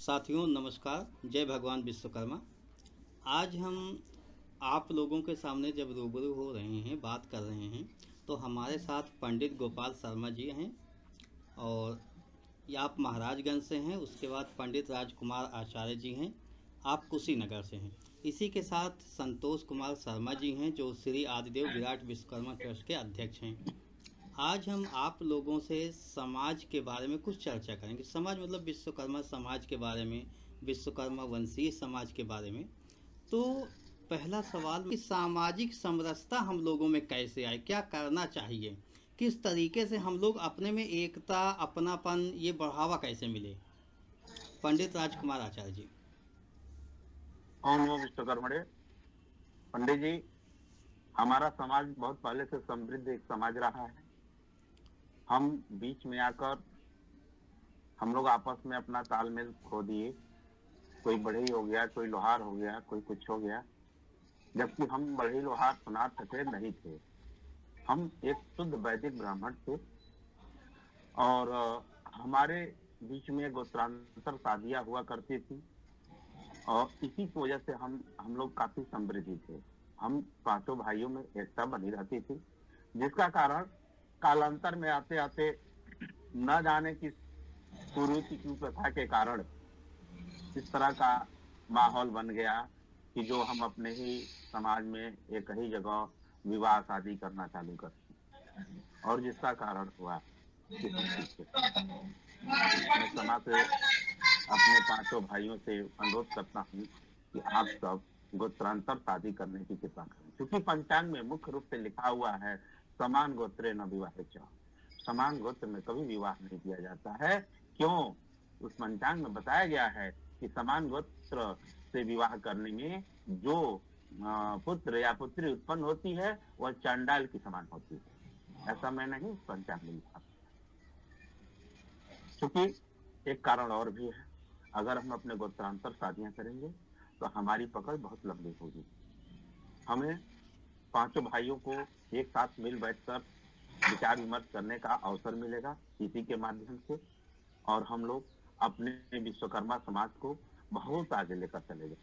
साथियों नमस्कार, जय भगवान विश्वकर्मा। आज हम आप लोगों के सामने जब रूबरू हो रहे हैं, बात कर रहे हैं, तो हमारे साथ पंडित गोपाल शर्मा जी हैं और ये आप महाराजगंज से हैं। उसके बाद पंडित राजकुमार आचार्य जी हैं, आप कुशीनगर से हैं। इसी के साथ संतोष कुमार शर्मा जी हैं जो श्री आदिदेव विराट विश्वकर्मा ट्रस्ट के अध्यक्ष हैं। आज हम आप लोगों से समाज के बारे में कुछ चर्चा करेंगे। समाज मतलब विश्वकर्मा समाज के बारे में, विश्वकर्मा वंशीय समाज के बारे में। तो पहला सवाल कि सामाजिक समरसता हम लोगों में कैसे आए, क्या करना चाहिए, किस तरीके से हम लोग अपने में एकता, अपनापन, ये बढ़ावा कैसे मिले। पंडित राजकुमार आचार्य जी। ओम नमो विश्वकर्मणे। पंडित जी, हमारा समाज बहुत पहले से समृद्ध एक समाज रहा है। हम बीच में आकर हम लोग आपस में अपना तालमेल खो दिए। कोई बढ़ई हो गया, कोई लोहार हो गया, कोई कुछ हो गया, जबकि हम बढ़ई लोहार सुनार थे नहीं थे। हम एक शुद्ध वैदिक ब्राह्मण थे और हमारे बीच में गोत्रांतर शादियां हुआ करती थी और इसी की वजह से हम लोग काफी समृद्धि थे। हम पांचों भाइयों में एकता बनी रहती थी, जिसका कारण कालांतर में आते आते न जाने किस कुरीति की प्रथा के कारण इस तरह का माहौल बन गया कि जो हम अपने ही समाज में एक ही जगह विवाह शादी करना चालू कर और जिसका कारण हुआ कि हम पीछे। मैं समाज से अपने पांचों भाइयों से अनुरोध करता हूँ कि आप सब गोत्रांतर शादी करने की कृपा करें, क्योंकि पंचांग में मुख्य रूप से लिखा हुआ है समान गोत्रे न विवाह। समान गोत्र में कभी विवाह नहीं किया जाता है। क्यों? उस पंचांग में बताया गया है कि समान गोत्र से विवाह करने में जो पुत्र या पुत्री उत्पन्न होती है वह चांडाल की समान होती है। ऐसा मैं नहीं पंचांग में लिखा, क्योंकि एक कारण और भी है। अगर हम अपने गोत्रांतर शादियां करेंगे तो हमारी पकड़ बहुत लंबी होगी। हमें पांचों भाइयों को एक साथ मिल बैठकर विचार विमर्श करने का अवसर मिलेगा इसी के माध्यम से, और हम लोग अपने विश्वकर्मा समाज को बहुत आगे लेकर चले गए,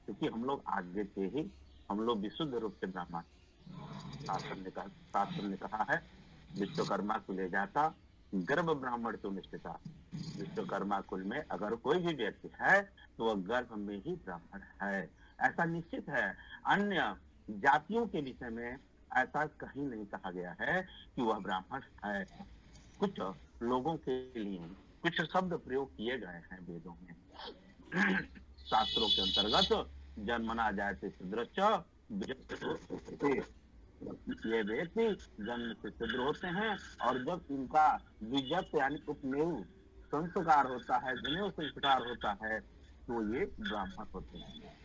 क्योंकि हम लोग आगे से ही हम लोग विशुद्ध रूप से ब्राह्मण। शास्त्र ने कहा है विश्वकर्मा को ले जाता गर्भ ब्राह्मण तो निष्ठता। विश्वकर्मा कुल में अगर कोई भी व्यक्ति है तो वह गर्भ में ही ब्राह्मण है, ऐसा निश्चित है। अन्य जातियों के विषय में ऐसा कहीं नहीं कहा गया है कि वह ब्राह्मण है। कुछ लोगों के लिए कुछ शब्द प्रयोग किए गए हैं वेदों में। शास्त्रों के अंतर्गत जन्मना जायते शूद्रश्च, ये व्यक्ति जन्म से शूद्र होते हैं और जब इनका विजत यानी उपनयु संस्कार होता है, जनेऊ संस्कार होता है, तो ये ब्राह्मण होते हैं।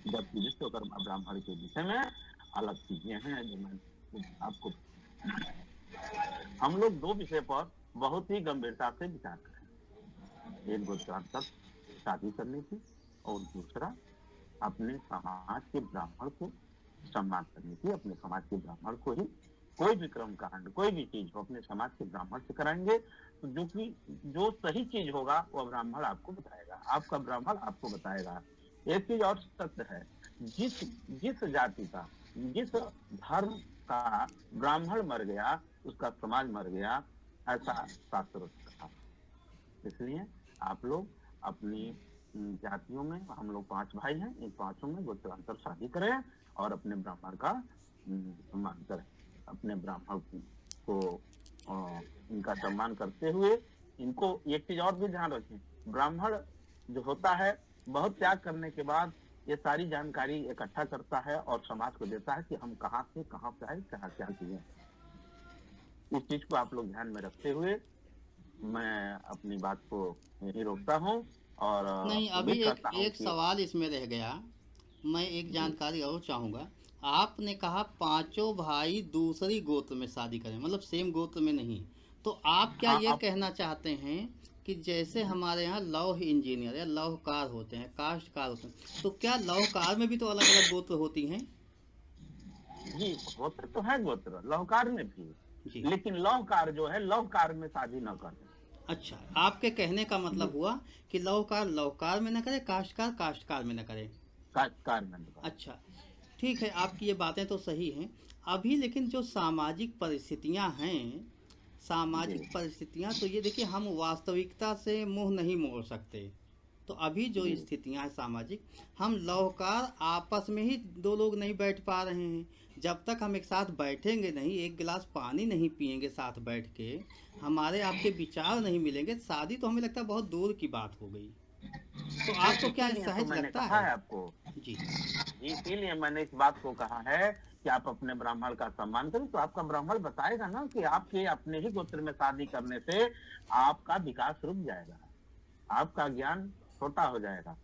जबकि विश्वकर्मा ब्राह्मण के विषय में अलग चीजें हैं जो मैं आपको हम लोग दो विषय पर बहुत ही गंभीरता से विचार करें। एक गोत्रांतर शादी करने की और दूसरा अपने समाज के ब्राह्मण को सम्मान करने की। अपने समाज के ब्राह्मण को ही कोई भी कर्म कांड, कोई भी चीज हो अपने समाज के ब्राह्मण से कराएंगे तो जो सही चीज होगा वह ब्राह्मण आपको बताएगा, आपका ब्राह्मण आपको बताएगा। एक चीज और सत्य है, जिस जाति का, जिस धर्म का ब्राह्मण मर गया उसका समाज मर गया, ऐसा शास्त्र कहा। इसलिए आप लोग अपनी जातियों में, हम लोग 5 भाई हैं, इन 5 में गोत्रांतर शादी करें और अपने ब्राह्मण का सम्मान करें। अपने ब्राह्मण को इनका सम्मान करते हुए इनको एक चीज और भी ध्यान रखें, ब्राह्मण जो होता है बहुत त्याग करने के बाद ये सारी जानकारी इकट्ठा करता है और समाज को देता है कि हम कहाँ से कहाँ पे आए, क्या क्या किए। इस चीज को आप लोग ध्यान में रखते हुए मैं अपनी बात को यही रोकता हूँ और नहीं, अभी उम्मीद करता हूँ एक कि सवाल इसमें रह गया। मैं एक जानकारी और चाहूँगा। आपने कहा पांचों भाई दूसरी गोत्र में शादी करें, मतलब सेम गोत्र में नहीं। तो आप क्या हाँ ये अब कहना चाहते हैं कि जैसे हमारे यहाँ लौह इंजीनियर या लौहकार होते हैं, काश्तकार होते हैं, तो क्या लौहकार में भी तो अलग अलग गोत्र होती हैं? जी गोत्र तो है, गोत्र लौहकार में भी, जी। लेकिन लौहकार जो है लौहकार में शादी न करें। अच्छा, आपके कहने का मतलब हुआ कि लौहकार लौहकार में न करे, काश्तकार काश्तकार में न करे। काश्तकार में होगा। अच्छा, ठीक है, आपकी ये बातें तो सही हैं। अभी लेकिन जो सामाजिक परिस्थितियां हैं, जी सामाजिक परिस्थितियां तो ये देखिए, हम वास्तविकता से मुंह नहीं मोड़ सकते। तो अभी जो जी स्थितियां हैं सामाजिक, हम लौहकार आपस में ही दो लोग नहीं बैठ पा रहे हैं। जब तक हम एक साथ बैठेंगे नहीं, एक गिलास पानी नहीं पिएंगे साथ बैठ के, हमारे आपके विचार नहीं मिलेंगे, शादी तो हमें लगता है बहुत दूर की बात हो गई। तो आपको क्या इसीलिए तो सहज मैंने लगता कहा है? है आपको, जी। इसीलिए मैंने इस बात को कहा है कि आप अपने ब्राह्मण का सम्मान करें, तो आपका ब्राह्मण बताएगा ना कि आपके अपने ही गोत्र में शादी करने से आपका विकास रुक जाएगा, आपका ज्ञान छोटा हो जाएगा।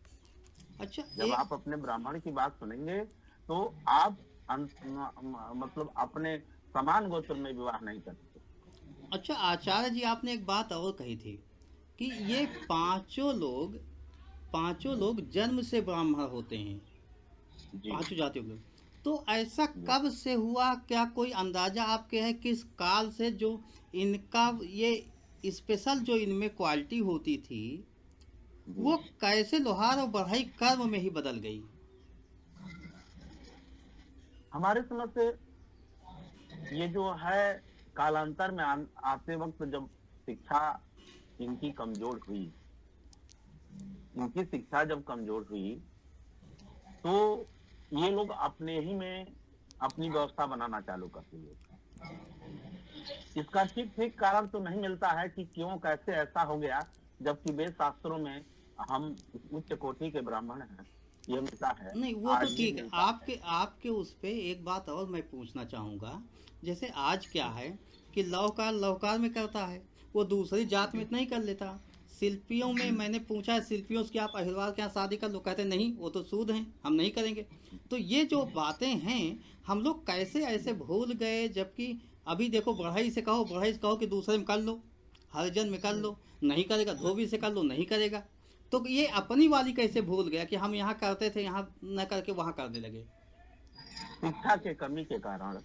अच्छा, जब एक आप अपने ब्राह्मण की बात सुनेंगे तो आप मतलब अपने समान गोत्र में विवाह नहीं करते। अच्छा आचार्य जी, आपने एक बात और कही थी कि ये पांचों लोग जन्म से ब्राह्मण होते हैं, जी पांचों जातियों के। तो ऐसा जी कब से हुआ, क्या कोई अंदाजा आपके है किस काल से, जो इनका ये स्पेशल जो इनमें क्वालिटी होती थी, जी। वो कैसे लोहार और बढ़ई कर्म में ही बदल गई? हमारे समझ से ये जो है कालांतर में आते वक्त जब शिक्षा इनकी कमजोर हुई, इनकी शिक्षा जब कमजोर हुई तो ये लोग अपने ही में अपनी व्यवस्था बनाना चालू कर दिए। इसका ठीक ठीक कारण तो नहीं मिलता है कि क्यों कैसे ऐसा हो गया, जबकि वेद शास्त्रों में हम उच्च कोटि के ब्राह्मण हैं, ये मिलता है, नहीं, वो तो आज भी ठीक है। मिलता है। आपके आपके उस पे एक बात और मैं पूछना चाहूँगा। जैसे आज क्या है कि लौहकार लौहकार में करता है, वो दूसरी जात में जी इतना ही कर लेता। शिल्पियों में मैंने पूछा है शिल्पियों से कि आप अहिरवार के यहाँ शादी कर लो, कहते नहीं वो तो सूद हैं, हम नहीं करेंगे। तो ये जो बातें हैं, हम लोग कैसे ऐसे भूल गए, जबकि अभी देखो, बढ़ई से कहो कि दूसरे में कर लो, हरिजन में कर जी। लो, नहीं करेगा। धोबी से कर लो, नहीं करेगा। तो ये अपनी वाली कैसे भूल गया कि हम यहाँ करते थे, यहाँ न करके वहाँ करने लगे? शिक्षा के कमी के कारण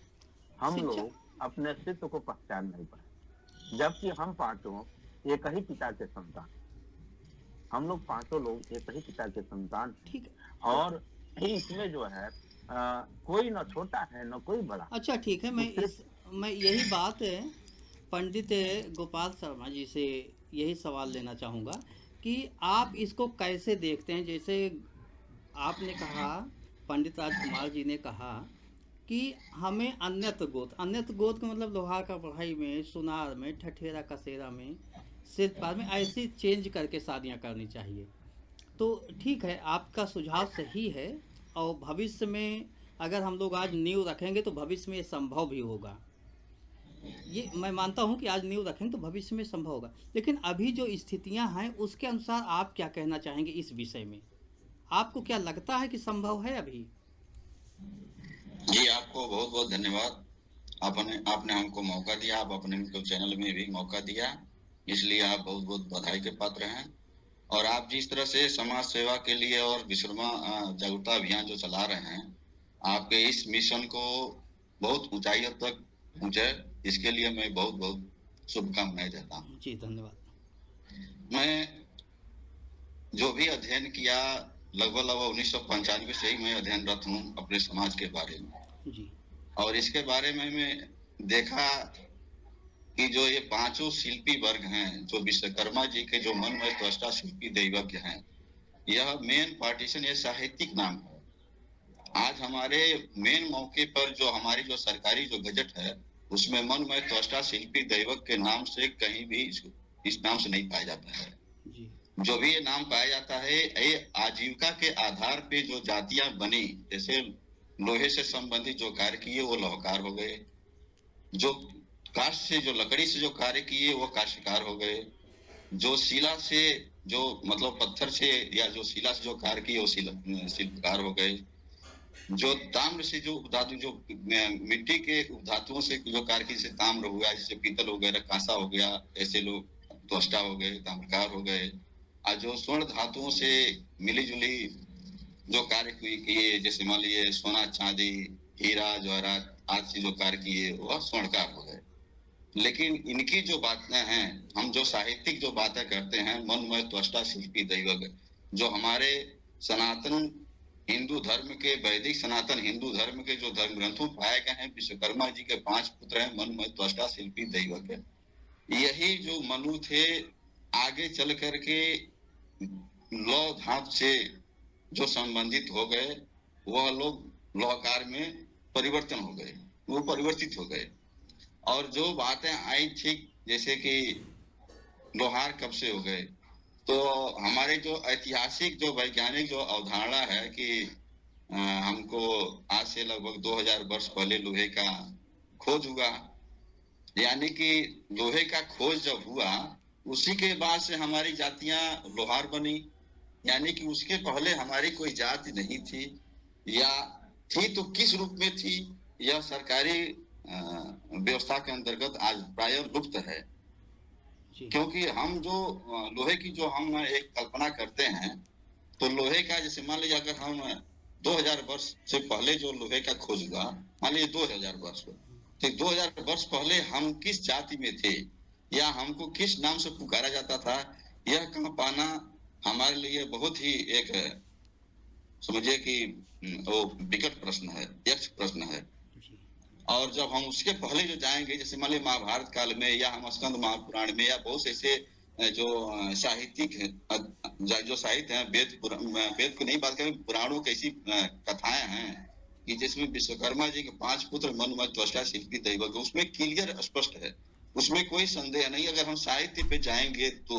हम शिक्षा। लोग अपने अस्तित्व को पहचान नहीं पाए, जबकि हम पांचों एक ही पिता के संतान, हम लोग पांचों लोग एक ही पिता के संतान हैं। ठीक है। तो और इसमें जो है कोई न छोटा है न कोई बड़ा। अच्छा, ठीक है, ये सिर्फ मैं यही बात पंडित गोपाल शर्मा जी से यही सवाल लेना चाहूँगा कि आप इसको कैसे देखते हैं। जैसे आपने कहा, पंडित राजकुमार जी ने कहा कि हमें अन्यत्र गोत्र का मतलब लोहार का बढ़ई में, सुनार में, ठठेरा कसेरा में, सिरपार में ऐसी चेंज करके शादियां करनी चाहिए। तो ठीक है, आपका सुझाव सही है। और भविष्य में अगर हम लोग आज नींव रखेंगे तो भविष्य में ये संभव भी होगा। ये मैं मानता हूँ कि आज नींव रखेंगे तो भविष्य में संभव होगा। लेकिन अभी जो स्थितियां हैं उसके अनुसार आप क्या कहना चाहेंगे इस विषय में? आपको क्या लगता है कि संभव है अभी? जी, आपको बहुत बहुत धन्यवाद। आपने आपने हमको मौका दिया, आप अपने यूट्यूब चैनल में भी मौका दिया, इसलिए आप बहुत बहुत बधाई के पात्र हैं। और आप जिस तरह से समाज सेवा के लिए और विश्वकर्मा जागरूकता अभियान जो चला रहे हैं, आपके इस मिशन को बहुत ऊंचाइयों तक पहुंचे, इसके लिए मैं बहुत बहुत शुभकामनाएं देता हूँ। जी, धन्यवाद। मैं जो भी अध्ययन किया, लगभग 1995 से ही मैं अध्ययनरत हूँ अपने समाज के बारे में। जी। और इसके बारे में मैं देखा कि जो ये पांचों शिल्पी वर्ग हैं, जो विश्वकर्मा जी के जो मन में त्वष्टा शिल्पी दैवज्ञ हैं, यह मेन पार्टीशन, ये साहित्यिक नाम है। आज हमारे मेन मौके पर जो हमारी जो सरकारी जो गजट है, उसमें मन में त्वष्टा शिल्पी दैवज्ञ के नाम से कहीं भी इस नाम से नहीं पाया जाता है। जी। जो भी ये नाम पाया जाता है, ये आजीविका के आधार पे जो जातियां बनी, जैसे लोहे से संबंधित जो कार्य किए वो लौहकार हो गए, जो काष्ठ से जो लकड़ी से जो कार्य किए वो काष्ठकार हो गए, जो शिला से जो मतलब पत्थर से या जो शिला से जो कार्य किए वो शिल्पकार हो गए, जो ताम्र से जो धातु जो मिट्टी के धातुओं से जो कार्य किए, जैसे ताम्र हो गया, जैसे पीतल हो गया, कांसा हो गया, ऐसे लोग त्वष्टा हो गए, ताम्रकार हो गए। और जो स्वर्ण धातुओं से मिली जुली जो कार्य किए, जैसे मान लीजिए सोना चांदी हीरा जवाहरात आदि से जो कार्य किए, वह स्वर्णकार हो गए। लेकिन इनकी जो बातें हैं, हम जो साहित्यिक जो बातें करते हैं, मनमय त्वष्टा शिल्पी दैवज्ञ, जो हमारे सनातन हिंदू धर्म के, वैदिक सनातन हिंदू धर्म के जो धर्म ग्रंथों में पाए गए हैं, विश्वकर्मा जी के 5 पुत्र हैं, मनमय त्वष्टा शिल्पी दैवज्ञ। यही जो मनु थे, आगे चल करके लौ धाप से जो संबंधित हो गए, वह लोग लौहकार में परिवर्तन हो गए, वो परिवर्तित हो गए। और जो बातें आई थी, जैसे कि लोहार कब से हो गए, तो हमारे जो ऐतिहासिक जो वैज्ञानिक जो अवधारणा है कि हमको आज से लगभग 2000 वर्ष पहले लोहे का खोज हुआ, यानी कि लोहे का खोज जब हुआ, उसी के बाद से हमारी जातियां लोहार बनी। यानी कि उसके पहले हमारी कोई जाति नहीं थी, या थी तो किस रूप में थी, यह सरकारी व्यवस्था के अंतर्गत आज प्राय लुप्त है। क्योंकि हम जो लोहे की जो हम एक कल्पना करते हैं, तो लोहे का जैसे मान लीजिए अगर हम 2000 वर्ष से पहले जो लोहे का खोज हुआ, मान लीजिए 2000 वर्ष, तो 2000 वर्ष पहले हम किस जाति में थे, या हमको किस नाम से पुकारा जाता था, यह कह पाना हमारे लिए बहुत ही एक समझिए कि वो विकट प्रश्न है, यक्ष प्रश्न है। और जब हम उसके पहले जो जाएंगे, जैसे मान लीजिए महाभारत काल में, या हम स्कंद महापुराण में, या बहुत ऐसे जो साहित्यिक जो साहित्य है, वेद को नहीं बात करें, पुराणों की ऐसी कथाएं हैं कि जिसमें विश्वकर्मा जी के 5 पुत्र मनमय त्वष्टा शिल्पी दैवज्ञ, उसमें क्लियर स्पष्ट है, उसमें कोई संदेह नहीं। अगर हम साहित्य पे जाएंगे, तो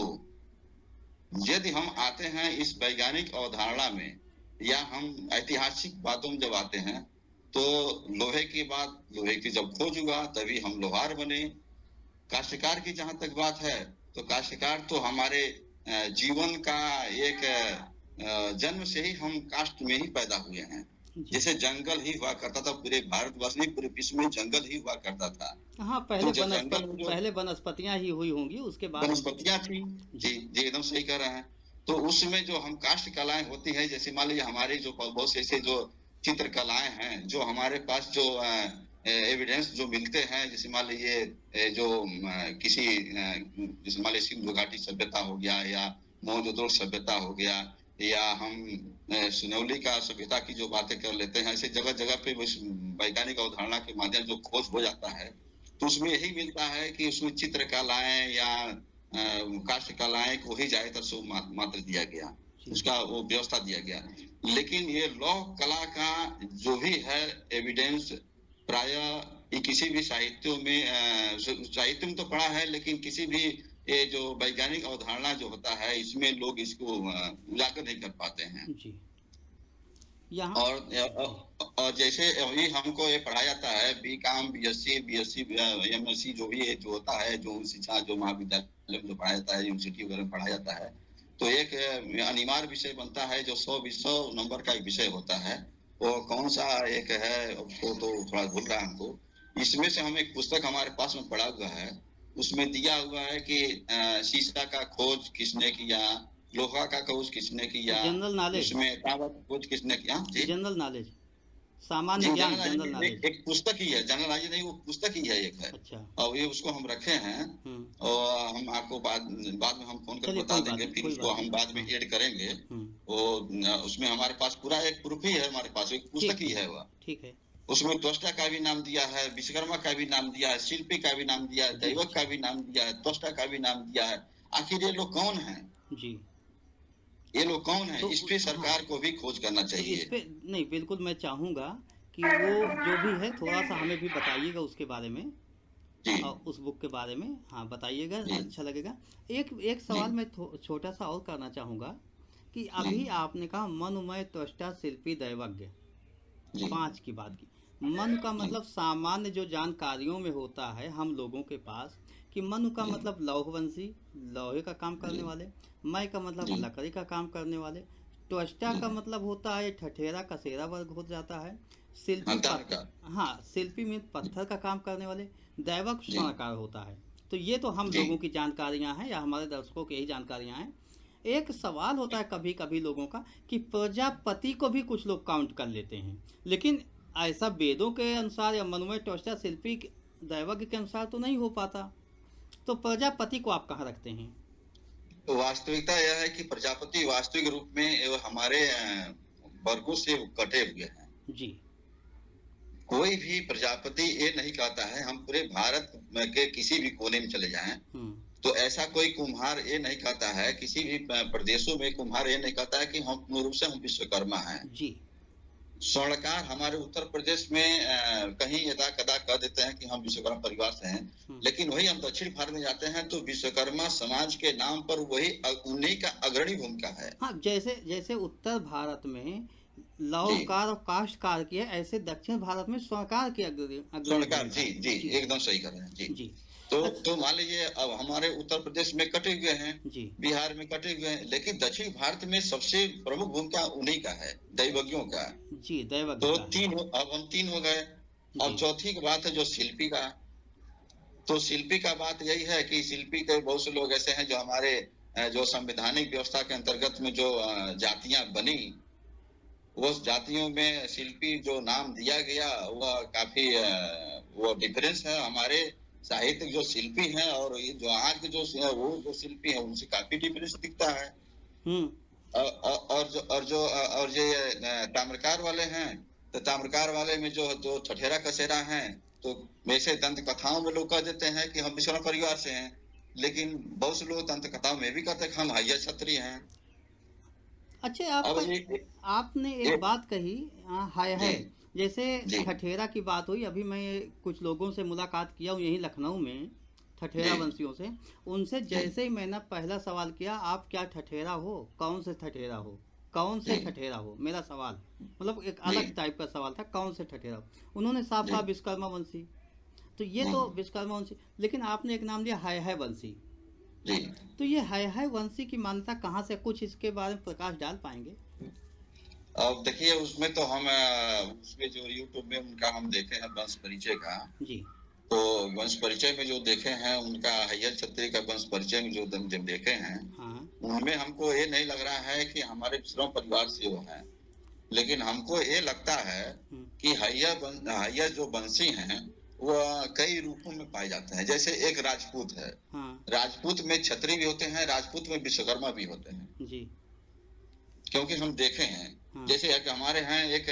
यदि हम आते हैं इस वैज्ञानिक अवधारणा में, या हम ऐतिहासिक बातों में जब आते हैं, तो लोहे की बात, लोहे की जब खोज हुआ तभी हम लोहार बने। काश्तकार की जहां तक बात है, तो काश्तकार तो हमारे जीवन का एक जन्म से ही हम कास्ट में ही पैदा हुए हैं। जैसे जंगल ही हुआ करता था, पूरे भारतवर्ष नहीं, पूरे विश्व में जंगल ही हुआ करता था। हाँ, पहले वनस्पतियां ही हुई होंगी, उसके बाद वनस्पतियां थी। जी जी, एकदम सही कह रहे हैं। तो उसमें जो हम काष्ठ कलाएं होती है, जैसे मान लीजिए हमारे जो बहुत से ऐसे जो चित्रकलाएं हैं, जो हमारे पास जो एविडेंस जो मिलते हैं, जैसे मान लीजिए जो किसी जैसे मान लीजिए सिंधु घाटी सभ्यता हो गया, या मोहनजोदड़ो सभ्यता हो गया, या हम सुनौली का सभ्यता की जो बातें कर लेते हैं, ऐसे जगह जगह पे वैज्ञानिक अवधारणा के माध्यम जो खोज हो जाता है, तो उसमें यही मिलता है कि उसमें चित्रकलाएं या काष्ठ कलाएं को ही ज्यादातर सो मात्र दिया गया, उसका वो व्यवस्था दिया गया। लेकिन ये लौह कला का जो भी है एविडेंस, प्राय ये किसी भी साहित्यों में, साहित्य में तो पढ़ा है, लेकिन किसी भी ये जो वैज्ञानिक अवधारणा जो होता है, इसमें लोग इसको उजागर नहीं कर पाते हैं जी। और जैसे अभी हमको ये पढ़ाया जाता है, बीकॉम, बीएससी, एमएससी जो भी जो होता है, जो शिक्षा जो महाविद्यालय में जो पढ़ाया जाता है, यूनिवर्सिटी वगैरह में पढ़ाया जाता है, तो एक अनिवार्य विषय बनता है जो 100 नंबर का एक विषय होता है। वो कौन सा एक है, उसको तो थोड़ा भूल रहा है हमको। इसमें से हम एक पुस्तक हमारे पास में पढ़ा हुआ है, उसमें दिया हुआ है कि शीशा का खोज किसने किया, लोहा का खोज किसने किया, जनरल नॉलेज, इसमें खोज किसने किया, जनरल नॉलेज, सामान्य ज्ञान, जनरल नॉलेज एक पुस्तक ही है, जनरल नॉलेज नहीं, वो पुस्तक ही है एक है। अच्छा। और ये उसको हम रखे हैं, और हम आपको बाद में हम फोन कर बता देंगे, फिर उसको हम बाद में ऐड करेंगे। वो उसमें हमारे पास पूरा एक प्रूफ ही है, हमारे पास एक पुस्तक ही है वो, ठीक है। उसमें त्वष्टा का भी नाम दिया है, विश्वकर्मा का भी नाम दिया है, शिल्पी का भी नाम दिया है, दैवज्ञ का भी नाम दिया है, त्वष्टा का भी नाम दिया है। आखिर ये लोग कौन है जी, ये लोग कौन है? तो इस पे सरकार को भी खोज करना चाहिए। इस पे नहीं, बिल्कुल मैं चाहूंगा कि वो जो भी है थोड़ा सा हमें भी बताइएगा उसके बारे में, और उस बुक के बारे में, हाँ बताइएगा, अच्छा लगेगा। एक सवाल मैं छोटा सा और करना चाहूँगा कि अभी आपने कहा मनमय त्वष्टा शिल्पी दैवज्ञ, 5 की बात की। मन का मतलब सामान्य जो जानकारियों में होता है हम लोगों के पास, कि मनु का मतलब लौहवंशी, लोहे का काम करने वाले, मय का मतलब लकड़ी का काम करने वाले, त्वष्टा का मतलब होता है ठठेरा कसेरा वर्ग हो जाता है, शिल्पी हाँ शिल्पी में पत्थर का काम करने वाले, दैवज्ञ स्वर्णकार होता है। तो ये तो हम लोगों की जानकारियां हैं, या हमारे दर्शकों की यही जानकारियां हैं। एक सवाल होता है कभी कभी लोगों का कि प्रजापति को भी कुछ लोग काउंट कर लेते हैं, लेकिन ऐसा वेदों के अनुसार या मनमय त्वष्टा शिल्पी दैवज्ञ के अनुसार तो नहीं हो पाता, तो प्रजापति को आप कहाँ रखते हैं? तो वास्तविकता यह है कि प्रजापति वास्तविक रूप में वो हमारे वर्गों से कटे हुए हैं। जी। कोई भी प्रजापति ये नहीं कहता है, हम पूरे भारत के किसी भी कोने में चले जाएं तो ऐसा कोई कुम्हार ये नहीं कहता है, किसी भी प्रदेशों में कुम्हार ये नहीं कहता है कि हम पूर्ण रूप से हम विश्वकर्मा हैं। जी। स्वर्णकार हमारे उत्तर प्रदेश में कहीं यदा कदा कह देते हैं कि हम विश्वकर्मा परिवार से हैं, लेकिन वही हम दक्षिण भारत में जाते हैं तो विश्वकर्मा समाज के नाम पर वही उन्हीं का अग्रणी भूमिका है। हाँ, जैसे उत्तर भारत में लौहकार और काष्ठकार की है, ऐसे दक्षिण भारत में स्वर्णकार की स्वर्णकार। जी जी जी, एकदम सही कर रहे हैं। जी जी। तो मान लीजिए अब हमारे उत्तर प्रदेश में कटे हुए हैं, बिहार में कटे हुए हैं, लेकिन दक्षिण भारत में सबसे प्रमुख भूमिका उन्हीं का है, दैवज्ञों का। जी, दैवज्ञ। तो अब हम तीन हो गए। अब चौथी की बात है जो शिल्पी का। तो शिल्पी का बात यही है कि शिल्पी के बहुत से लोग ऐसे हैं जो हमारे जो संवैधानिक व्यवस्था के अंतर्गत में जो जातियां बनी, वो जातियों में शिल्पी जो नाम दिया गया वह काफी वो डिफरेंस है। हमारे साहित्य जो शिल्पी हैं और ये जो आज के जो शिल्पी हैं उनसे काफी डिफरेंस दिखता है। और जो ताम्रकार वाले हैं, तो ताम्रकार वाले में जो ठठेरा कसेरा हैं, तो वैसे दंत कथाओं में लोग कह देते हैं कि हम विश्वकर्मा परिवार से हैं, लेकिन बहुत से लोग दंत कथाओं में भी कहते हैं कि हम हैया क्षत्रिय हैं। अच्छा, आपने एक बात कही है, जैसे ठठेरा की बात हुई, अभी मैं कुछ लोगों से मुलाकात किया हूँ यहीं लखनऊ में, ठठेरा वंशियों से। उनसे जैसे ही मैंने पहला सवाल किया, आप क्या ठठेरा हो, कौन से ठठेरा हो, कौन से ठठेरा हो, मेरा सवाल मतलब एक अलग टाइप का सवाल था, कौन से ठठेरा हो। उन्होंने साफ कहा विश्वकर्मा वंशी। तो ये तो विश्वकर्मा वंशी, लेकिन आपने एक नाम लिया है वंशी। तो ये है वंशी की मान्यता कहाँ से, कुछ इसके बारे में प्रकाश डाल पाएंगे? अब देखिए, उसमें तो हम उसमें जो यूट्यूब में उनका हम देखे हैं वंश परिचय का। जी। तो वंश परिचय में जो देखे हैं उनका हैया क्षत्रिय का वंश परिचय में जो देखे हैं, उनमें हमको ये नहीं लग रहा है कि हमारे विश्वकर्मा परिवार से वो है, लेकिन हमको ये लगता है कि हैया जो वंशी हैं वो कई रूपों में पाए जाते हैं। जैसे एक राजपूत है, राजपूत में क्षत्रिय भी होते हैं, राजपूत में विश्वकर्मा भी होते हैं। जी। क्योंकि हम देखे हैं, जैसे कि हमारे हैं एक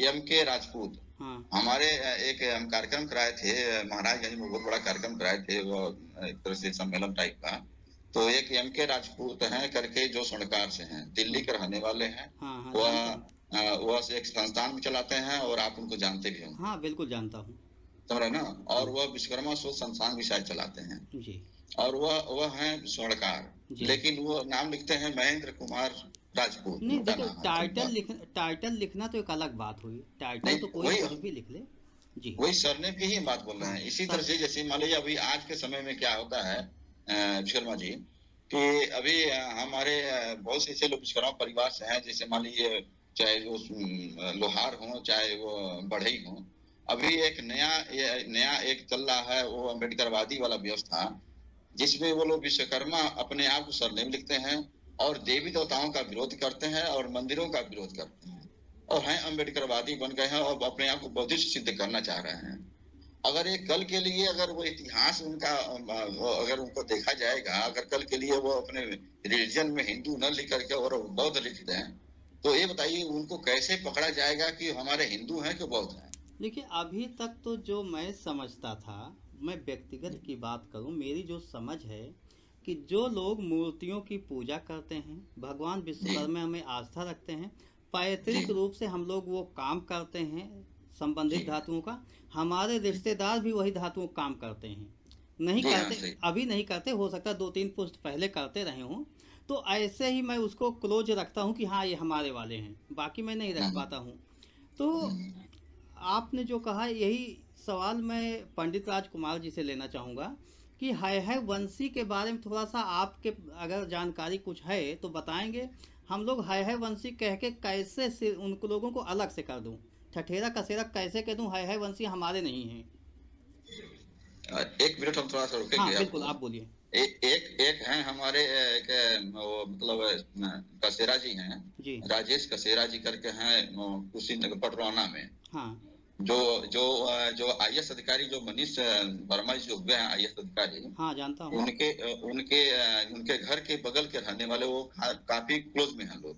एम के राजपूत, हमारे एक हम कार्यक्रम कराए थे महाराजगंज में, बहुत बड़ा कार्यक्रम कराए थे, वो एक तरह से सम्मेलन टाइप का। तो एक एम के राजपूत हैं करके जो स्वर्णकार से हैं, दिल्ली के रहने वाले हैं। वह एक संस्थान भी चलाते हैं और आप उनको जानते भी होंगे। हाँ, बिल्कुल जानता हूँ, समझ रहे ना। और वह विश्वकर्मा शोध संस्थान भी शायद चलाते हैं जी। और वह हैं स्वर्णकार, लेकिन वो नाम लिखते हैं महेंद्र कुमार राजपूत। नहीं, देखो टाइटल लिखना तो एक अलग बात हुई, टाइटल तो कोई कुछ भी लिख ले जी। वही सरनेम की ही बात बोल रहे हैं। इसी तरह से जैसे मान लीजिए अभी आज के समय में क्या होता है विश्वकर्मा जी, कि अभी हमारे बहुत से ऐसे लोग विश्वकर्मा परिवार से हैं, जैसे मान लीजिए चाहे वो लोहार हो चाहे वो बढ़ई हो। अभी एक नया एक चल रहा है वो अम्बेडकरवादी वाला व्यवस्था, जिसमें वो लोग विश्वकर्मा अपने आप को सरनेम लिखते हैं और देवी देवताओं का विरोध करते हैं और मंदिरों का विरोध करते हैं, और हैं अम्बेडकरवादी बन गए हैं और अपने आप को बौद्धिस्ट सिद्ध करना चाह रहे हैं। अगर ये कल के लिए अगर वो इतिहास उनका अगर उनको देखा जाएगा, अगर कल के लिए वो अपने रिलीजन में हिंदू न लिख करके और बौद्ध लिख दें, तो ये बताइए उनको कैसे पकड़ा जाएगा कि हमारे हिंदू हैं कि बौद्ध हैं? देखिए, अभी तक तो जो मैं समझता था, मैं व्यक्तिगत की बात करूं, मेरी जो समझ है कि जो लोग मूर्तियों की पूजा करते हैं, भगवान विश्वकर्मा में आस्था रखते हैं, पैतृक रूप से हम लोग वो काम करते हैं संबंधित धातुओं का, हमारे रिश्तेदार भी वही धातुओं का काम करते हैं। नहीं करते, अभी नहीं करते, हो सकता 2-3 पुश्त पहले करते रहे हों, तो ऐसे ही मैं उसको क्लोज रखता हूँ कि हाँ ये हमारे वाले हैं, बाकी मैं नहीं रख पाता हूँ। तो आपने जो कहा, यही सवाल मैं पंडित राजकुमार जी से लेना चाहूँगा कि है वंशी के बारे में थोड़ा सा आपके अगर जानकारी कुछ है तो बताएंगे। हम लोग है वंशी कह के कैसे उन लोगों को अलग से कर दूं, ठठेरा कसेरा कैसे कह दूं है वंशी हमारे नहीं हैं? एक मिनट हम थोड़ा सा रुकेंगे। हाँ, बिल्कुल, आप बोलिए। एक हैं हमारे मतलब कसेरा जी हैं जी, राजेश कसेरा जी करके हैं कुशीनगर पटरौना में। हाँ। जो जो जो आईएएस अधिकारी जो मनीष वर्मा जी जो हुए हैं आईएएस अधिकारी, हाँ जानता हूँ। उनके उनके उनके घर के बगल के रहने वाले वो काफी क्लोज में हैं लोग।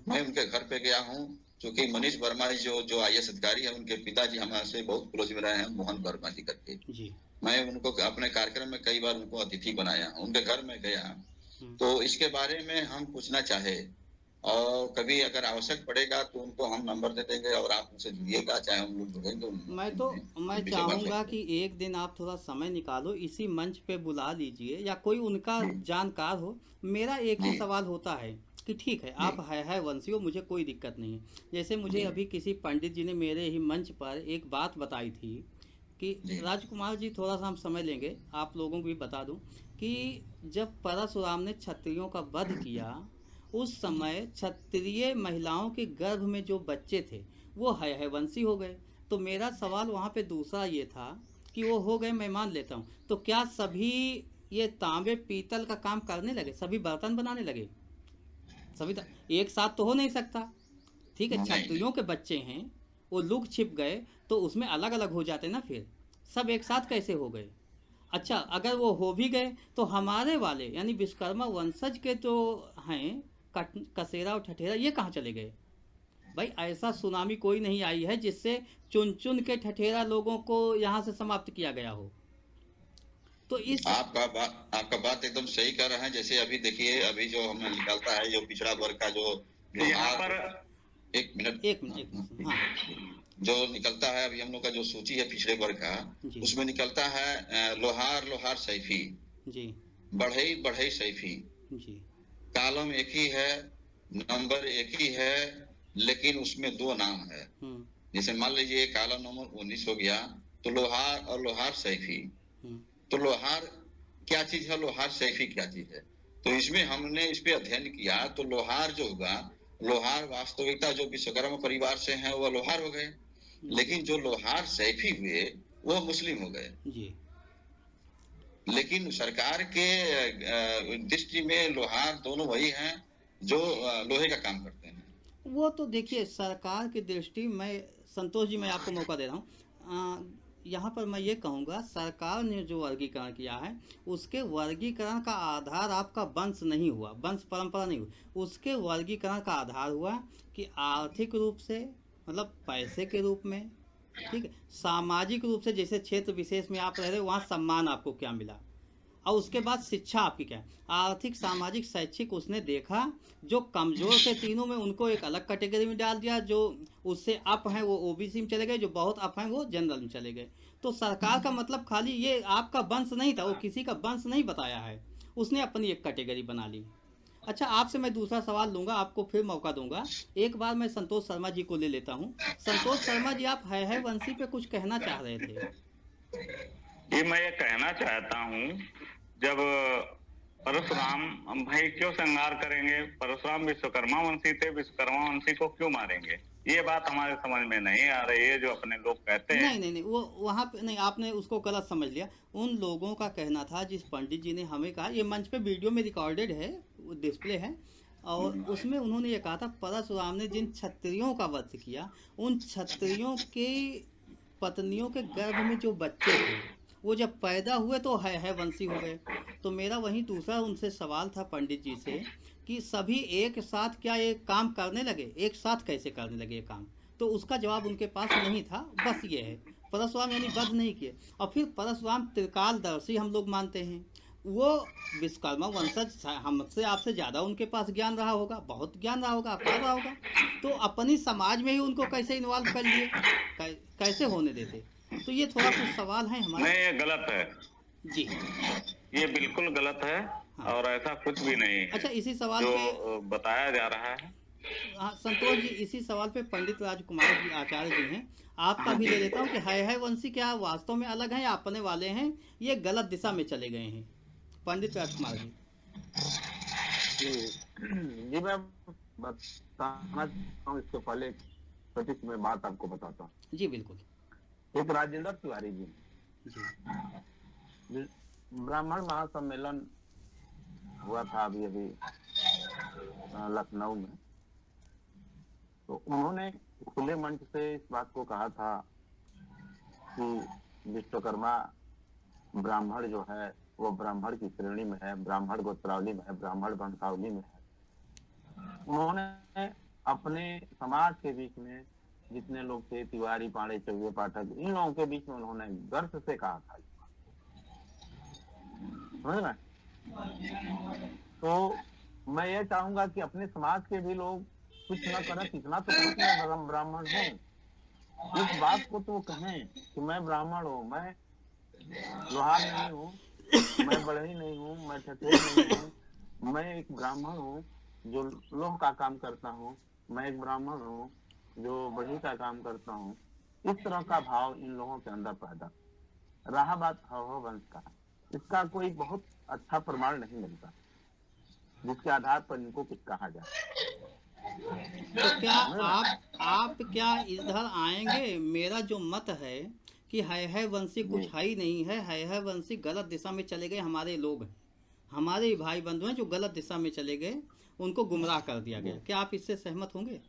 मैं उनके घर पे गया हूँ, क्योंकि मनीष वर्मा जी जो आईएएस अधिकारी है, उनके पिताजी हमारे बहुत क्लोज में रहे हैं, मोहन वर्मा जी करके जी। मैं उनको अपने कार्यक्रम में कई बार उनको अतिथि बनाया, उनके घर में गया। तो इसके बारे में हम पूछना चाहे और कभी अगर आवश्यक पड़ेगा तो उनको हम नंबर दे देंगे और आप उनसे जुड़िएगा, चाहे हम लोग जुड़ेंगे। मैं चाहूंगा कि एक दिन आप थोड़ा समय निकालो, इसी मंच पे बुला लीजिए या कोई उनका जानकार हो। मेरा एक ही सवाल होता है कि ठीक है आप है वंशी हो, मुझे कोई दिक्कत नहीं है। जैसे मुझे अभी किसी पंडित जी ने मेरे ही मंच पर एक बात बताई थी कि राजकुमार जी थोड़ा सा हम समय लेंगे, आप लोगों को भी बता दूं कि जब परशुराम ने क्षत्रियों का वध किया, उस समय क्षत्रिय महिलाओं के गर्भ में जो बच्चे थे वो है वंशी हो गए। तो मेरा सवाल वहाँ पे दूसरा ये था कि वो हो गए, मैं मान लेता हूँ, तो क्या सभी ये तांबे पीतल का काम करने लगे, सभी बर्तन बनाने लगे? सभी एक साथ तो हो नहीं सकता। ठीक है, क्षत्रियों के बच्चे हैं, वो लुक छिप गए तो उसमें अलग अलग हो जाते ना, फिर सब एक साथ कैसे हो गए? अच्छा, अगर वो हो भी गए तो हमारे वाले यानी विश्वकर्मा वंशज के जो हैं कसेरा और ठठेरा, ये कहाँ चले गए? भाई ऐसा सुनामी कोई नहीं आई है जिससे चुन चुन के ठठेरा लोगों को यहाँ से समाप्त किया गया हो। तो इस आपका बात एकदम सही कर रहे हैं। जैसे अभी देखिए, अभी जो हमें निकलता है जो पिछड़ा वर्ग का जो यहाँ पर एक मिनट हाँ, जो निकलता है अभी हम लोग का जो सूची है पिछड़े वर्ग का, उसमें निकलता है लोहार सैफी जी, बढ़ई सैफी जी, कॉलम एक ही है, नंबर एक ही है, लेकिन उसमें दो नाम है। जैसे मान लीजिए कॉलम नंबर 19 हो गया तो लोहार और लोहार सैफी। तो लोहार क्या चीज है, लोहार सैफी क्या चीज है? तो इसमें हमने इस पे अध्ययन किया तो लोहार जो होगा, लोहार वास्तविकता जो विश्वकर्मा परिवार से हैं वह लोहार हो गए, लेकिन जो लोहार सैफी हुए वो मुस्लिम हो गए जी। लेकिन सरकार के दृष्टि में लोहार दोनों वही हैं जो लोहे का काम करते हैं। वो तो देखिए सरकार की दृष्टि में, संतोष जी मैं आपको मौका दे रहा हूँ, यहाँ पर मैं ये कहूँगा सरकार ने जो वर्गीकरण किया है उसके वर्गीकरण का आधार आपका वंश नहीं हुआ, वंश परंपरा नहीं हुई, उसके वर्गीकरण का आधार हुआ कि आर्थिक रूप से, मतलब पैसे के रूप में, ठीक है, सामाजिक रूप से, जैसे क्षेत्र विशेष में आप रह रहे हो वहाँ सम्मान आपको क्या मिला, और उसके बाद शिक्षा आपकी क्या, आर्थिक सामाजिक शैक्षिक उसने देखा। जो कमजोर थे तीनों में उनको एक अलग कैटेगरी में डाल दिया, जो उससे अप हैं वो ओबीसी में चले गए, जो बहुत अप हैं वो जनरल में चले गए। तो सरकार का मतलब खाली ये आपका वंश नहीं था, वो किसी का वंश नहीं बताया है, उसने अपनी एक कैटेगरी बना ली। अच्छा, आपसे मैं दूसरा सवाल लूंगा, आपको फिर मौका दूंगा। एक बार मैं संतोष शर्मा जी को ले लेता हूँ। संतोष शर्मा जी, आप है वंशी पे कुछ कहना चाह रहे थे? ये मैं ये कहना चाहता हूँ, जब परशुराम भाई क्यों श्रृंगार करेंगे, परशुराम विश्वकर्मा वंशी थे, विश्वकर्मा वंशी को क्यों मारेंगे? ये बात हमारे समझ में नहीं आ रही है जो अपने लोग कहते हैं। नहीं, वो वहाँ पे नहीं, आपने उसको गलत समझ लिया। उन लोगों का कहना था, जिस पंडित जी ने हमें कहा, ये मंच पे वीडियो में रिकॉर्डेड है, डिस्प्ले है, और उसमें उन्होंने ये कहा था परशुराम ने जिन क्षत्रियों का वध किया, उन क्षत्रियों के पत्नियों के गर्भ में जो बच्चे थे वो जब पैदा हुए तो है वंशी हो गए। तो मेरा वही दूसरा उनसे सवाल था पंडित जी से कि सभी एक साथ क्या ये काम करने लगे, एक साथ कैसे करने लगे ये काम? तो उसका जवाब उनके पास नहीं था। बस ये है, परशुराम यानी वध नहीं किए। और फिर परशुराम त्रिकालदर्शी हम लोग मानते हैं, वो विश्वकर्मा वंशज हमसे आपसे ज़्यादा उनके पास ज्ञान रहा होगा, बहुत ज्ञान रहा होगा, अपार रहा होगा। तो अपनी समाज में ही उनको कैसे इन्वॉल्व कर लिए, कैसे होने देते? तो ये थोड़ा कुछ सवाल है हमारे। नहीं, ये गलत है जी, ये बिल्कुल गलत है। हाँ। और ऐसा कुछ भी नहीं है। अच्छा, इसी सवाल जो पे बताया जा रहा है। हाँ संतोष जी, इसी सवाल पे पंडित राजकुमार जी आचार्य जी हैं, आपका भी ले लेता हूँ कि है वंशी क्या वास्तव में अलग हैं या अपने वाले हैं, ये गलत दिशा में चले गए हैं? पंडित राजकुमार जी। जी मैं बताना चाहता हूँ, इससे पहले सटीक में बात आपको बताता हूँ। जी बिल्कुल। एक राजेंद्र तिवारी जी ब्राह्मण महासम्मेलन हुआ था अभी लखनऊ में, तो उन्होंने खुले मंच से इस बात को कहा था कि विश्वकर्मा ब्राह्मण जो है वो ब्राह्मण की श्रेणी में है, ब्राह्मण गोत्रावली में है, ब्राह्मण वंशावली में है। उन्होंने अपने समाज के बीच में जितने लोग थे, तिवारी, पांडे, चौबे, पाठक, इन लोगों के बीच में उन्होंने गर्व से कहा था, समझ रहे? तो मैं ये चाहूंगा कि अपने समाज के भी लोग कुछ न करें, इतना तो करें कि मैं ब्राह्मण हूँ। इस बात को तो कहें कि मैं ब्राह्मण हूँ, मैं लोहार नहीं हूँ, मैं बढ़ई नहीं हूँ, मैं ठठेर नहीं हूँ, मैं एक ब्राह्मण हूँ जो लोह का काम करता हूँ, मैं एक ब्राह्मण हूँ जो बढ़ई का काम करता हूँ। इस तरह का भाव इन लोगों के अंदर पैदा। रहा बात हव वंश का, इसका कोई बहुत अच्छा प्रमाण नहीं मिलता जिसके आधार पर इनको कुछ कहा जाए। तो क्या आप क्या इधर आएंगे? मेरा जो मत है कि है वंशी कुछ है ही नहीं है वंशी गलत दिशा में चले गए। हमारे लोग हैं, हमारे भाई बंधु हैं जो गलत दिशा में चले गए, उनको गुमराह कर दिया गया। क्या आप इससे सहमत होंगे?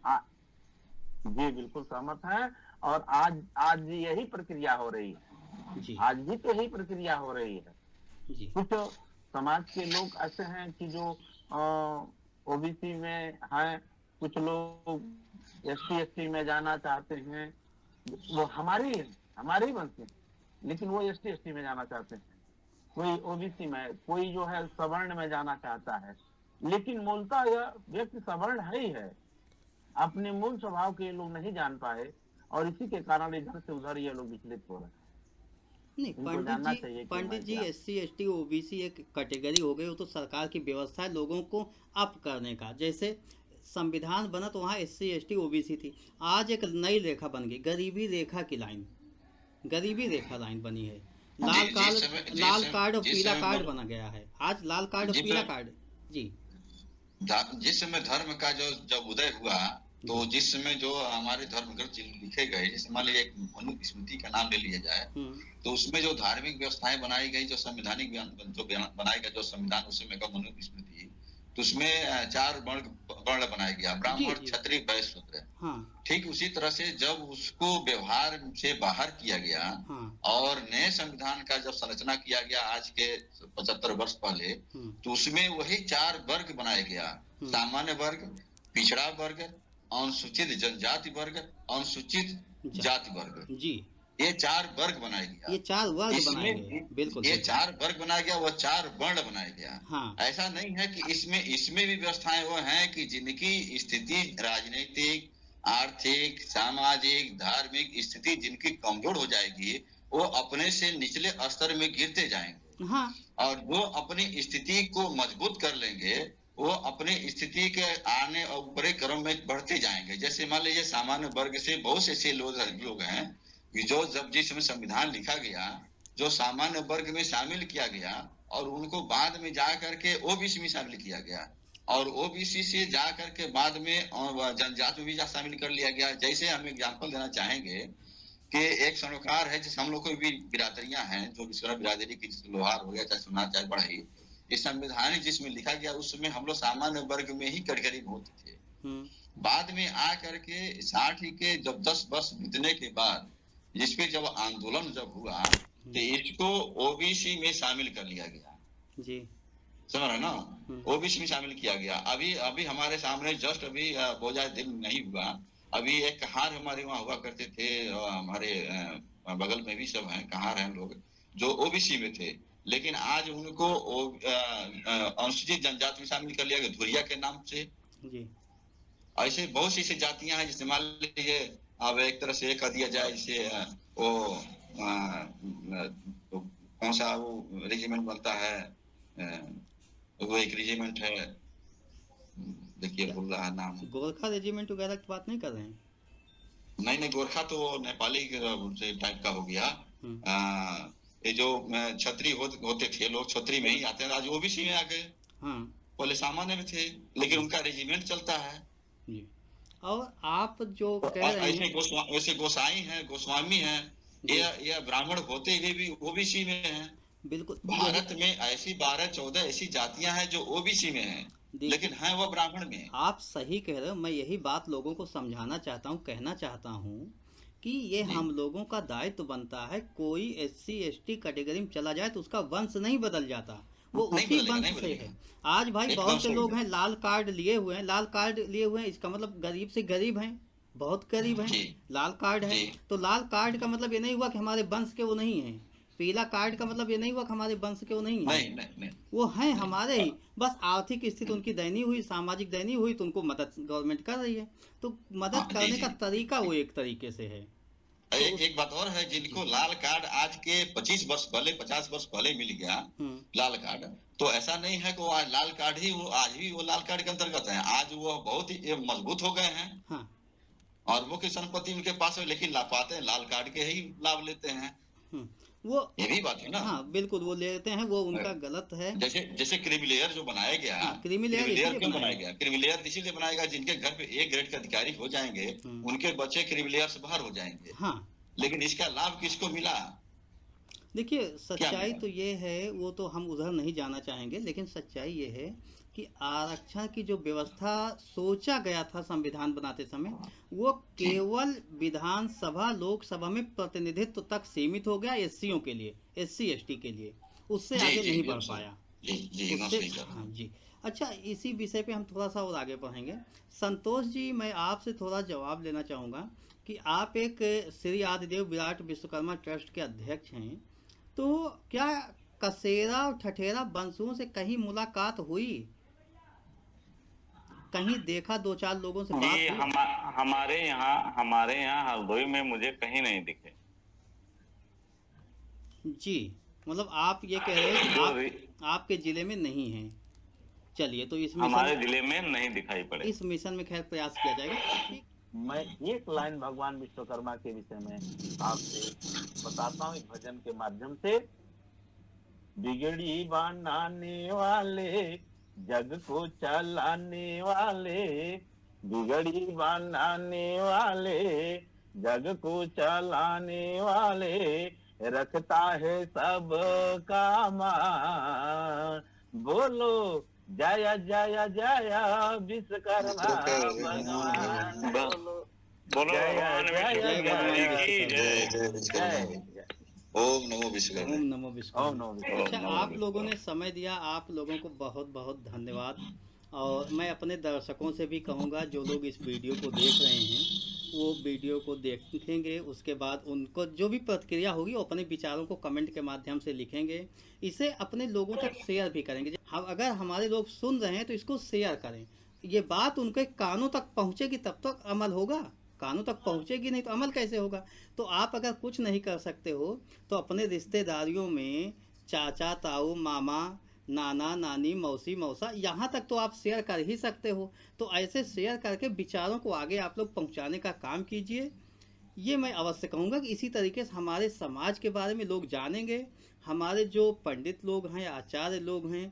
जी बिल्कुल सहमत हैं। और आज यही प्रक्रिया हो रही है जी। आज भी तो यही प्रक्रिया हो रही है जी। कुछ समाज के लोग ऐसे हैं कि जो ओबीसी में हैं, कुछ लोग एसटी में जाना चाहते हैं, वो हमारी वंश में, लेकिन वो एसटी में जाना चाहते हैं। कोई ओबीसी में, कोई जो है सवर्ण में जाना चाहता है, लेकिन मूलतः यह व्यक्ति सवर्ण है ही है। अपने मूल स्वभाव के लोग नहीं जान पाए और इसी के कारण इधर से उधर ये लोग विचलित हो रहे हैं। नहीं पंडित जी SC ST OBC एक कैटेगरी हो गई, वो तो सरकार की व्यवस्था है लोगों को अप करने का। जैसे संविधान बना तो वहाँ SC ST OBC थी, आज एक नई रेखा बन गई, गरीबी रेखा की लाइन, गरीबी रेखा लाइन बनी है। लाल कार्ड और पीला कार्ड बना गया है। आज लाल कार्ड और पीला कार्ड जी। जिस समय धर्म का जो जब उदय हुआ, तो जिस समय जो हमारे धर्म ग्रंथ लिखे गए, जैसे मान लीजिए एक मनुस्मृति का नाम ले लिया जाए, तो उसमें जो धार्मिक व्यवस्थाएं बनाई गई, जो संवैधानिक जो बनाया गया जो संविधान उस समय का मनुस्मृति, तो उसमें 4 वर्ण बनाया गया, ब्राह्मण, क्षत्रिय, वैश्य, शूद्र। ठीक उसी तरह से जब उसको व्यवहार से बाहर किया गया और नए संविधान का जब संरचना किया गया आज के 75 वर्ष पहले, तो उसमें वही 4 वर्ग बनाया गया, सामान्य वर्ग, पिछड़ा वर्ग, अनुसूचित जनजाति वर्ग, अनुसूचित जाति वर्ग जी। ये 4 वर्ग बनाया गया, ये 4 वर्ग बनाए गए, बिल्कुल ये 4 वर्ग बनाया गया, वो 4 वर्ण बनाया गया। ऐसा नहीं है कि इसमें भी व्यवस्थाएं वो हैं कि जिनकी स्थिति राजनीतिक, आर्थिक, सामाजिक, धार्मिक स्थिति जिनकी कमजोर हो जाएगी, वो अपने से निचले स्तर में गिरते जाएंगे। और जो अपनी स्थिति को मजबूत कर लेंगे, वो अपनी स्थिति के आने और ऊपरी क्रम में बढ़ते जाएंगे। जैसे मान लीजिए सामान्य वर्ग से बहुत से ऐसे लोग हैं जो जब जिस समय संविधान लिखा गया, जो सामान्य वर्ग में शामिल किया गया और उनको बाद में जा करके ओबीसी में शामिल किया गया, और ओबीसी से जा करके बाद में जनजाति में भी शामिल कर लिया गया। जैसे हम एग्जाम्पल देना चाहेंगे कि एक सरोकार है, जैसे हम लोग को भी बिरादरियां हैं, जो बिरादरी की लोहार हो गया, चाहे सुनार, चाहे बढ़ई, इस संविधान जिसमें लिखा गया उस समय हम लोग सामान्य वर्ग में ही कैटेगरी में होते थे। बाद में आ करके 60 के जब 10 वर्ष बीतने के बाद इस पे जब आंदोलन जब हुआ, तो इसको ओबीसी में शामिल कर लिया गया जी, समझ रहे ना, ओबीसी में शामिल किया गया। अभी हमारे सामने जस्ट अभी बहुत ज्यादा दिन नहीं हुआ, अभी एक कहार हमारे वहाँ हुआ करते थे, हमारे बगल में भी सब हैं कहार हैं लोग जो ओबीसी में थे, लेकिन आज उनको अनुसूचित जनजाति में शामिल कर लिया गया धुरिया के नाम से जी। ऐसे बहुत सी जातियां हैं, जैसे मान लीजिए अब एक तरह से कह दिया जाए, जैसे वो कौन सा वो रेजिमेंट बनता है, वो एक रेजिमेंट है, देखिए भूल रहा नाम, गोरखा रेजिमेंट वगैरह की बात नहीं कर रहे हैं? नहीं, गोरखा तो नेपाली टाइप का हो गया। ये जो छतरी होते थे लोग, छतरी में ही आते हैं, आज ओबीसी में आ गए। पहले सामान्य में थे, लेकिन उनका रेजिमेंट चलता है। और आप जो कह रहे हैं ऐसे गोसाई हैं, गोस्वामी हैं, ये ब्राह्मण होते हुए भी ओबीसी में हैं। बिल्कुल, भारत में ऐसी 12-14 ऐसी जातियां हैं जो ओबीसी में हैं, लेकिन हैं वो ब्राह्मण में। आप सही कह रहे हो। मैं यही बात लोगों को समझाना चाहता हूँ, कहना चाहता हूँ कि ये हम लोगों का दायित्व बनता है, कोई SC ST कैटेगरी में चला जाए तो उसका वंश नहीं बदल जाता, वो नहीं उसी बदलेगा, वंश नहीं से बदलेगा। है। आज भाई एकदम बहुत से सही लोग है। हैं लाल कार्ड लिए हुए हैं, लाल कार्ड लिए हुए हैं, इसका मतलब गरीब से गरीब हैं, बहुत गरीब हैं, जी लाल कार्ड है। जी तो लाल कार्ड का मतलब ये नहीं हुआ कि हमारे वंश के वो नहीं हैं, पीला कार्ड का मतलब ये नहीं हुआ कि हमारे वंश के वो नहीं हैं, नहीं नहीं नहीं वो हैं नहीं। हमारे ही, बस आर्थिक स्थिति उनकी दयनीय हुई, सामाजिक दयनीय हुई, तो उनको मदद गवर्नमेंट कर रही है। तो मदद हाँ, जी करने का जी। तरीका वो एक तरीके से है। तो एक उस एक बात और है, जिनको लाल कार्ड आज के 25 वर्ष पहले 50 वर्ष पहले मिल गया हम्म, लाल कार्ड, तो ऐसा नहीं है कि वो आज लाल कार्ड ही वो आज भी वो लाल कार्ड के अंतर्गत है। आज वो बहुत ही मजबूत हो गए हैं हाँ, और वो की संपत्ति उनके पास है, लेकिन ला पाते हैं लाल कार्ड के ही लाभ लेते हैं। वो ये भी बात है ना। हाँ बिल्कुल वो लेते हैं, वो उनका गलत है। जैसे जैसे क्रिमिलेयर जो बनाया गया, हाँ, क्रीमी लेयर क्रिमिलेयर इसीलिए क्यों बनाया बनाया गया? क्रिमिलेयर इसीलिए बनाया गया, जिनके घर पे A ग्रेड के अधिकारी हो जाएंगे हम्म, उनके बच्चे क्रिमिलेयर से बाहर हो जाएंगे, हाँ लेकिन इसका लाभ किसको मिला? देखिए क्या सच्चाई मिला? तो ये है, वो तो हम उधर नहीं जाना चाहेंगे, लेकिन सच्चाई ये है कि आरक्षण की जो व्यवस्था सोचा गया था संविधान बनाते समय, वो जी केवल विधानसभा लोकसभा में प्रतिनिधित्व तक सीमित हो गया, SCओं के लिए, SC ST के लिए, उससे जी आगे जी नहीं एकदम बढ़ सही। पाया। जी जी एकदम उससे सही कह रहे हाँ हैं। जी। अच्छा, इसी विषय पे हम थोड़ा सा और आगे बढ़ेंगे। संतोष जी, मैं आपसे थोड़ा जवाब लेना चाहूँगा कि आप एक श्री आदिदेव विराट विश्वकर्मा ट्रस्ट के अध्यक्ष हैं, तो क्या कसेरा और ठठेरा वंशुओं से कहीं मुलाकात हुई, कहीं देखा, दो चार लोगों से बात जी हुई? हमारे यहाँ हरदोई में मुझे कहीं नहीं दिखे। जी, मतलब आप ये कह रहे हैं कि जो आपके जिले में नहीं है। चलिए, तो इस हमारे मिशन जिले में नहीं दिखाई पड़े। इस मिशन में खैर प्रयास किया जाएगा। मैं एक लाइन भगवान विश्वकर्मा के विषय में आपसे बताता हूँ इस भजन के माध्यम से। बिगड़ी बनाने वाले, जग को चलाने वाले, बिगड़ी बनाने वाले, जग को चलाने वाले, रखता है सब का मान। बोलो जय जय जय विश्वकर्मा भगवान, बोलो बोलो जय भगवान जय जय भगवान विश्वकर्मा की विश्वकर्मा। जय। जय। ओम नमो विश्वकर्मा। ओम नमो ओम विश्वकर्मा। नमो अच्छा, विश्वकर्मा। आप लोगों ने समय दिया, आप लोगों को बहुत बहुत धन्यवाद। और मैं अपने दर्शकों से भी कहूँगा, जो लोग इस वीडियो को देख रहे हैं वो वीडियो को देखेंगे, उसके बाद उनको जो भी प्रतिक्रिया होगी वो अपने विचारों को कमेंट के माध्यम से लिखेंगे, इसे अपने लोगों तक शेयर भी करेंगे। हम अगर हमारे लोग सुन रहे हैं तो इसको शेयर करें, ये बात उनके कानों तक पहुँचेगी तब तक अमल होगा, कानों तक पहुँचेगी नहीं तो अमल कैसे होगा। तो आप अगर कुछ नहीं कर सकते हो तो अपने रिश्तेदारियों में चाचा ताऊ मामा नाना नानी मौसी मौसा, यहाँ तक तो आप शेयर कर ही सकते हो। तो ऐसे शेयर करके विचारों को आगे आप लोग पहुँचाने का काम कीजिए। ये मैं अवश्य कहूँगा कि इसी तरीके से हमारे समाज के बारे में लोग जानेंगे। हमारे जो पंडित लोग हैं, आचार्य लोग हैं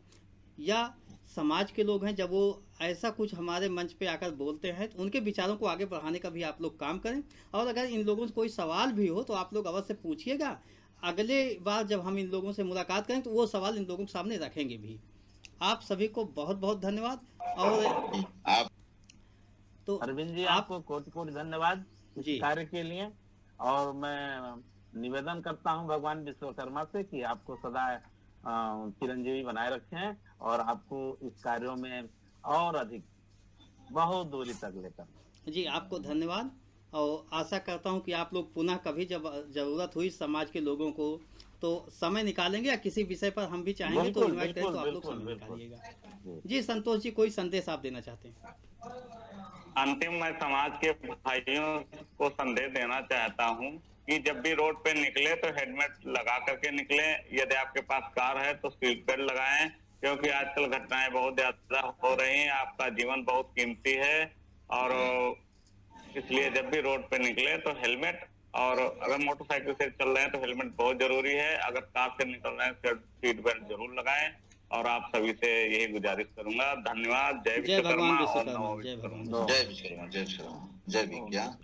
या समाज के लोग हैं, जब वो ऐसा कुछ हमारे मंच पे आकर बोलते हैं तो उनके विचारों को आगे बढ़ाने का भी आप लोग काम करें। और अगर इन लोगों से कोई सवाल भी हो तो आप लोग अवश्य पूछिएगा। अगले बार जब हम इन लोगों से मुलाकात करें तो वो सवाल इन लोगों के सामने रखेंगे भी। आप सभी को बहुत बहुत धन्यवाद। और आप तो अरविंद जी, आप आपको कोटि कोटि धन्यवाद इस जी कार्य के लिए। और मैं निवेदन करता हूं भगवान विश्वकर्मा से कि आपको सदा चिरंजीवी बनाए रखें और आपको इस कार्यों में और अधिक बहुत दूरी तक लेकर। जी, आपको धन्यवाद। और आशा करता हूं कि आप लोग पुनः कभी जब ज़रूरत हुई समाज के लोगों को तो समय निकालेंगे, या किसी विषय पर हम भी चाहेंगे तो बिल्कुल, इनवाइट करें तो आप लोग बिल्कुल, समय बिल्कुल। निकालिएगा। जी संतोष जी, कोई संदेश आप देना चाहते हैं? अंतिम मैं समाज के भाइयों को संदेश देना चाहता हूँ कि जब भी रोड पे निकले तो हेलमेट लगा करके निकले। यदि आपके पास कार है तो सीट बेल्ट लगाएं, क्योंकि आजकल घटनाएं बहुत ज्यादा हो रही हैं। आपका जीवन बहुत कीमती है और इसलिए जब भी रोड पे निकले तो हेलमेट, और अगर मोटरसाइकिल से चल रहे हैं तो हेलमेट बहुत जरूरी है। अगर कार से निकल रहे हैं तो सीट बेल्ट जरूर लगाएं। और आप सभी से यही गुजारिश करूंगा। धन्यवाद। जय जय भगवान विश्वकर्मा और विश्वकर्मा। नमो जय विश्वकर्मा। भगवान। जय विश्वकर्मा, जय विश्वकर्मा, जय विज्ञान।